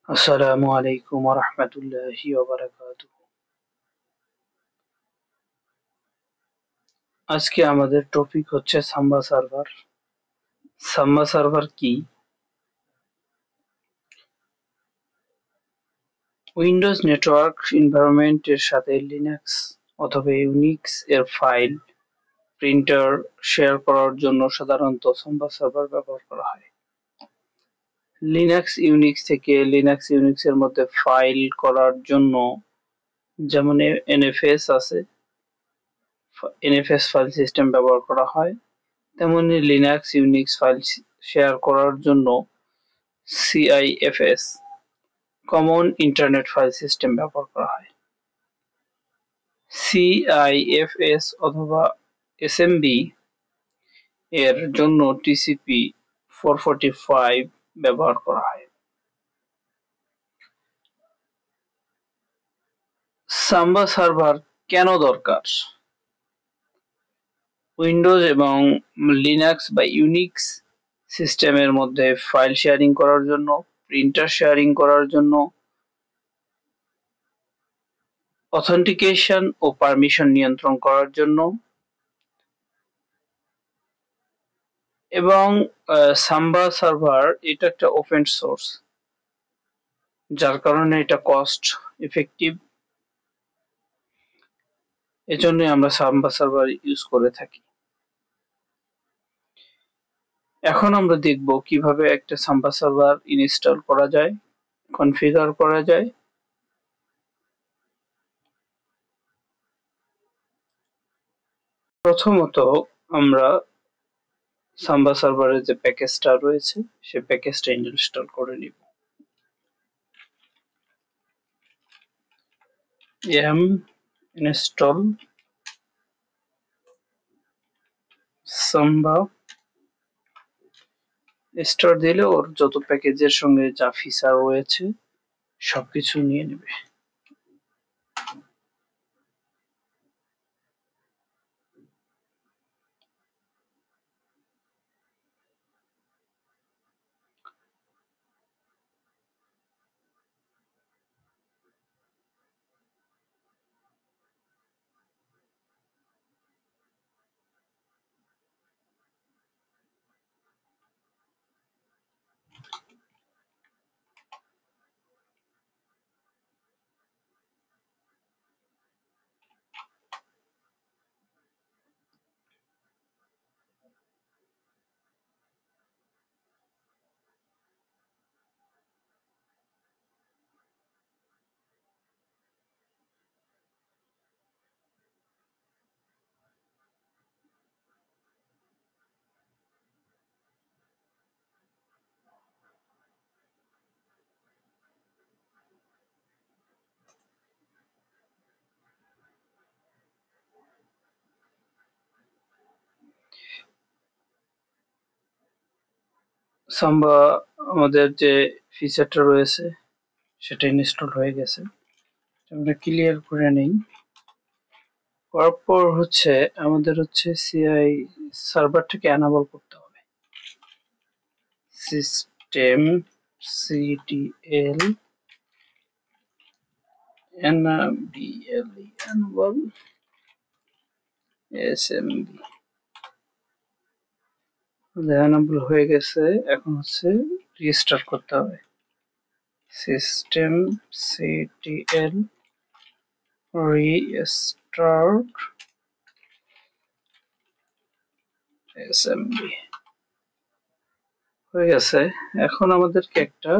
আসসালামু আলাইকুম ওয়া রাহমাতুল্লাহি ওয়া বারাকাতুহু। আজকে আমাদের টপিক হচ্ছে সাম্বা সার্ভার। সাম্বা সার্ভার কি? উইন্ডোজ নেটওয়ার্ক এনভায়রনমেন্ট এর সাথে লিনাক্স অথবা ইউনিক্স এর ফাইল, প্রিন্টার শেয়ার করার জন্য সাধারণত সাম্বা সার্ভার ব্যবহার করা হয়। লিনাক্স ইউনিক্স থেকে লিনাক্স ইউনিক্স এর মধ্যে ফাইল করার জন্য যেমন এনএফএস আছে, এনএফএস ফাইল সিস্টেম ব্যবহার করা হয়। তেমনি লিনাক্স ইউনিক্স ফাইল শেয়ার করার জন্য সিআইএফএস কমন ইন্টারনেট ফাইল সিস্টেম ব্যবহার করা হয়। সিআইএফএস অথবা এসএমবি এর জন্য টিসিপি 445 ব্যবহার করা হয়। সাম্বা সার্ভার কেন দরকার? উইন্ডোজ এবং লিনাক্স বা ইউনিক্স সিস্টেমের মধ্যে ফাইল শেয়ারিং করার জন্য, প্রিন্টার শেয়ারিং করার জন্য, অথেন্টিকেশন ও পারমিশন নিয়ন্ত্রণ করার জন্য, এবং সাম্বা সার্ভার এটা একটা ওপেন সোর্স, যার কারণে এটা কস্ট ইফেক্টিভ। এজন্য আমরা সাম্বা সার্ভার ইউজ করে থাকি। এখন আমরা দেখব কিভাবে একটা সাম্বা সার্ভার ইনস্টল করা যায়, কনফিগার করা যায়। প্রথমত আমরা সাম্বা সার্ভারের যে প্যাকেজটা রয়েছে সে প্যাকেজটা ইনস্টল করে নিব। এম ইনস্টল সাম্বা স্টার দিলে ওর যত প্যাকেজের সঙ্গে যা ফিচার রয়েছে সবকিছু নিয়ে নেবে। সাম্বা আমাদের যে ফিচারটা রয়েছে সেটা ইনস্টল হয়ে গেছে, আমরা ক্লিয়ার করে নেই। করার পর হচ্ছে আমাদের হচ্ছে সিআই সার্ভারটাকে এনাবল করতে হবে। System CTL enable SMB enable হয়ে গেছে। এখন হচ্ছে রিস্টার্ট করতে হবে। সিস্টেম সিটিএল রিস্টার্ট এসএমবি হয়ে গেছে। এখন আমাদেরকে একটা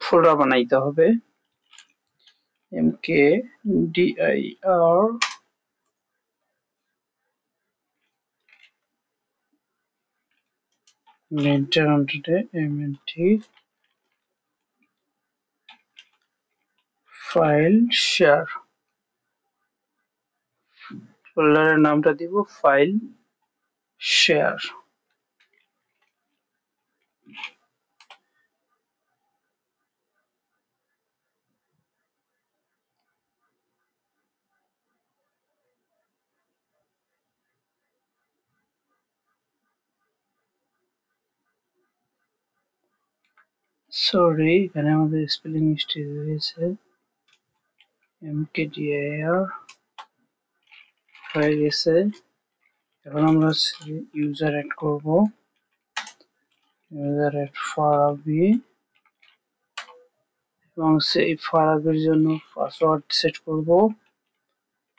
ফোল্ডার বানাইতে হবে। mkdir mnt ফাইল শেয়ার, ফোল্ডারের নামটা দিব ফাইল শেয়ার। সরি, এখানে আমাদের স্পেলিং মিস্টেক হয়েছে। mkdir হয়ে গেছে। এখন আমরা ইউজার অ্যাড করব। ইউজার অ্যাড ফারাবি এবং সেই ফারাবির জন্য পাসওয়ার্ড সেট করব।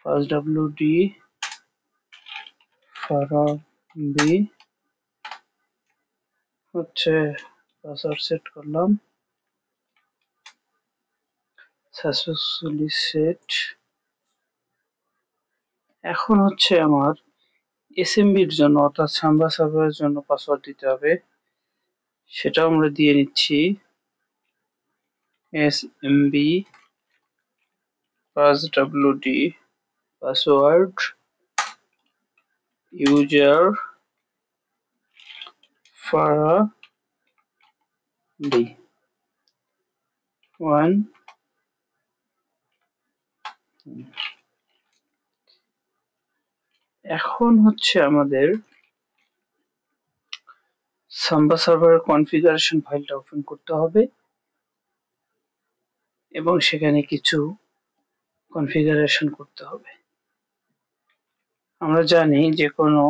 wd ফারাবি হচ্ছে পাসওয়ার্ড সেট করলাম। Successfully set. এখন হচ্ছে আমার এসএমবির জন্য অর্থাৎ সাম্বা সার্ভারের জন্য পাসওয়ার্ড দিতে হবে, সেটাও আমরা দিয়ে নিচ্ছি। SMB wd password user Farabi 1। এখন হচ্ছে আমাদের সাম্বা সার্ভারের কনফিগারেশন ফাইলটা ওপেন করতে হবে এবং সেখানে কিছু কনফিগারেশন করতে হবে। আমরা জানি যে কোনো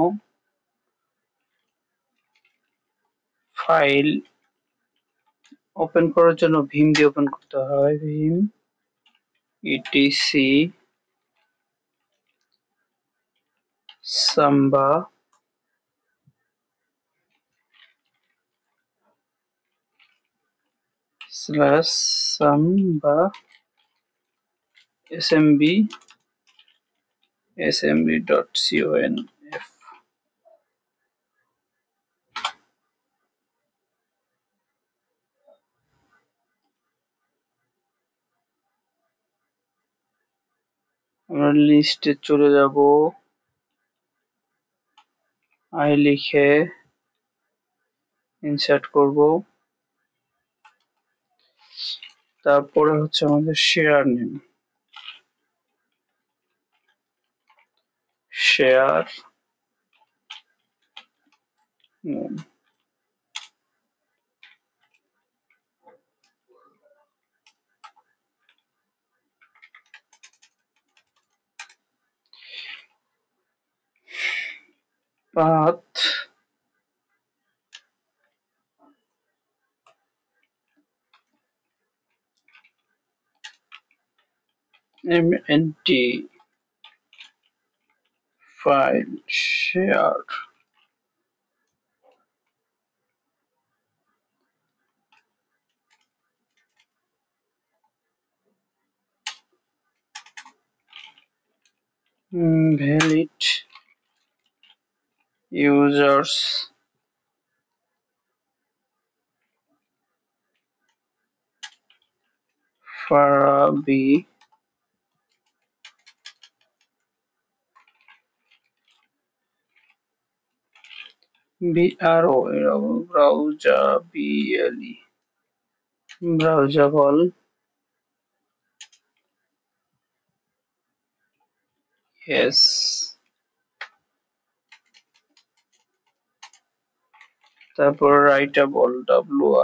ফাইল ওপেন করার জন্য ভিম দিয়ে ওপেন করতে হয়। ভিম etc সাম্বা /samba smb.conf। আমরা লিস্টে চলে যাব, আই লিখে ইনসার্ট করব। তারপরে হচ্ছে আমাদের share name, share name path mnt file share valid users Farabi browsable yes। তারপর writable writable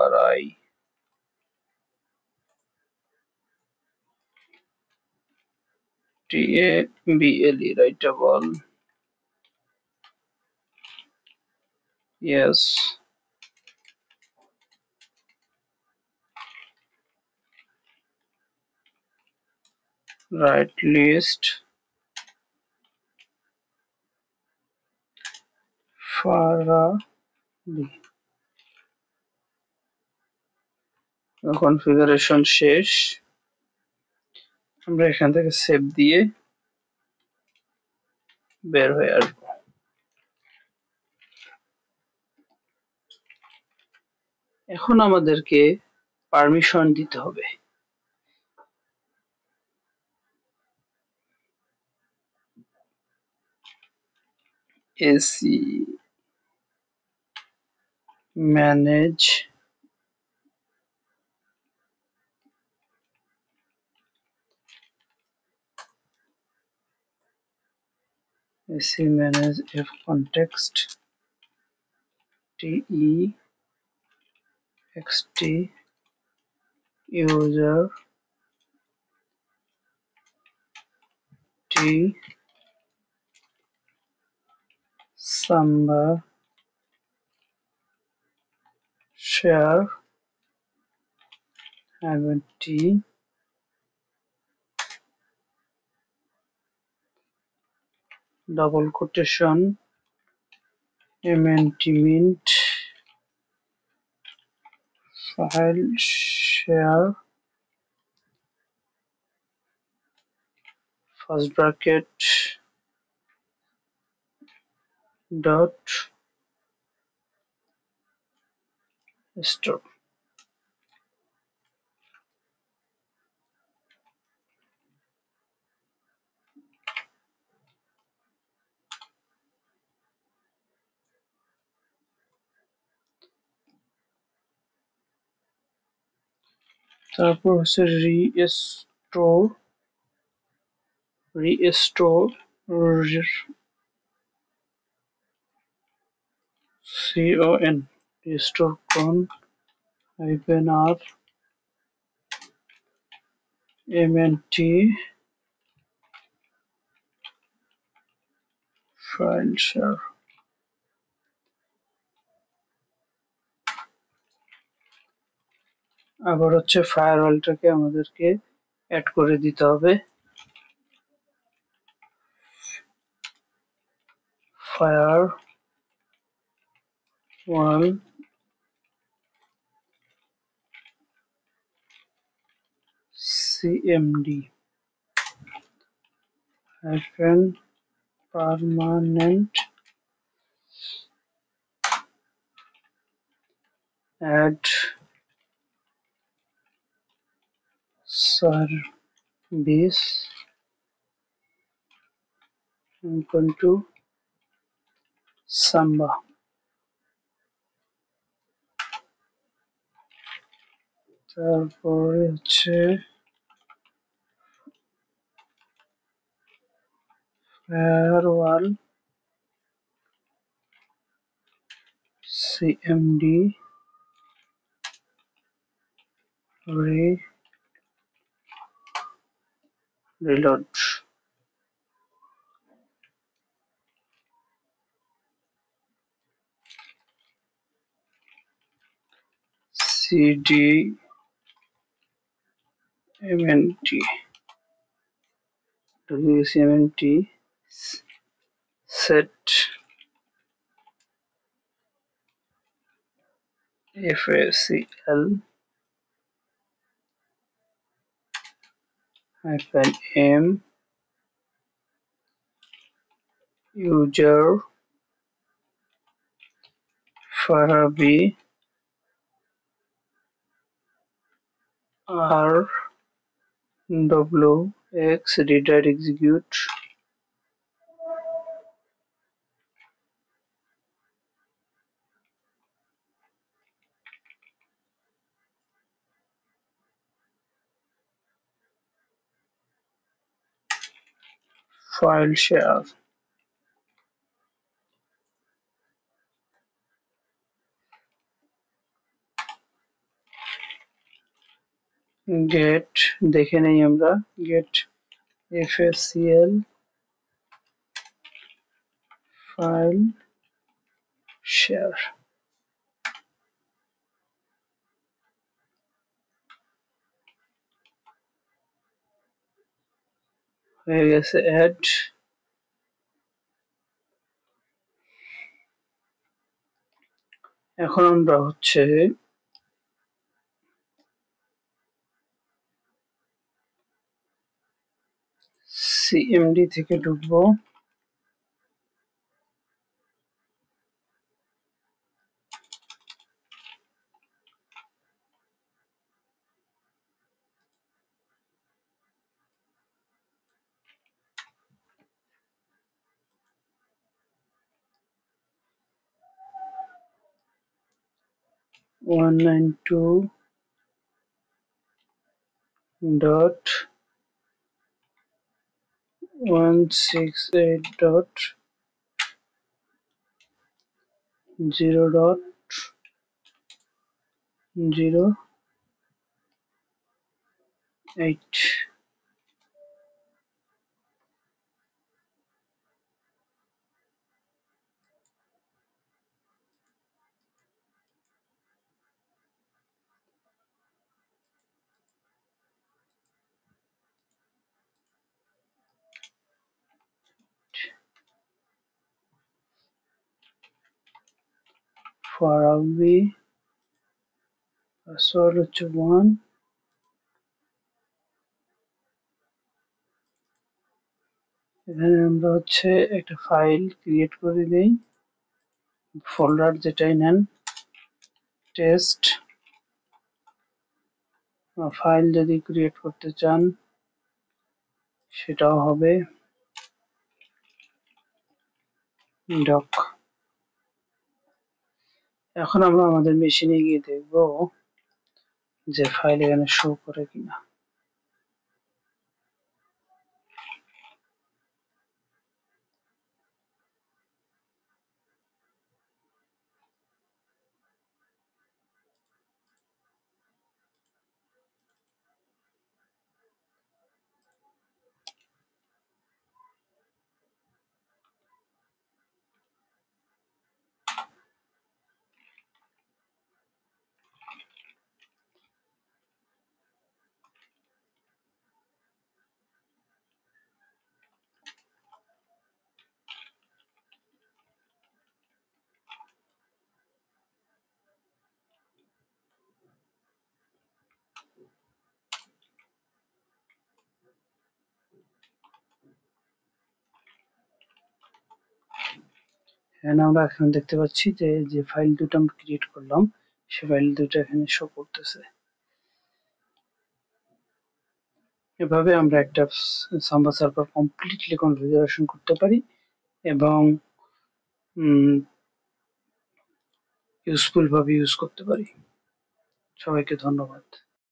writable yes। write list Farabi। Configuration শেষ। আমরা এখান থেকে সেভ দিয়ে বের হয়ে আসবো। এখন আমাদেরকে পারমিশন দিতে হবে। AC manage f context text user t samba share hyphen t double quotation mnt mint file share first bracket dot store। তারপর হচ্ছে restore con restore con hyphen r mnt file share। আবার হচ্ছে ফায়ারওয়ালটাকে আমাদেরকে add করে দিতে হবে। Firewall cmd hyphen permanent add service equal to samba। তারপরে হচ্ছে firewall cmd reload cdmnt wcmnt set facl hyphen m user farabi r wx reader execute file share get দেখে নেই আমরা get facl file share হয়ে গেছে add। এখন আমরা হচ্ছে cmd থেকে ঢুকবো 192.168.0.0 8 for আলবি পাসওয়ার্ড হচ্ছে 1 এখানে আমরা হচ্ছে একটা ফাইল ক্রিয়েট করে দেই ফোল্ডার যেটাই নেন টেস্ট ফাইল যদি ক্রিয়েট করতে চান সেটাও হবে ডক এখন আমরা আমাদের মেশিনে গিয়ে দেখব যে ফাইল এখানে শো করে কিনা এখানে আমরা এখন দেখতে পাচ্ছি যে যে ফাইল দুটো আমরা ক্রিয়েট করলাম সে ফাইল দুটো এখানে শো করতেছে এভাবে আমরা একটা সাম্বা সার্ভার কমপ্লিটলি কনফিগারেশন করতে পারি এবং ইউজফুল ভাবে ইউজ করতে পারি সবাইকে ধন্যবাদ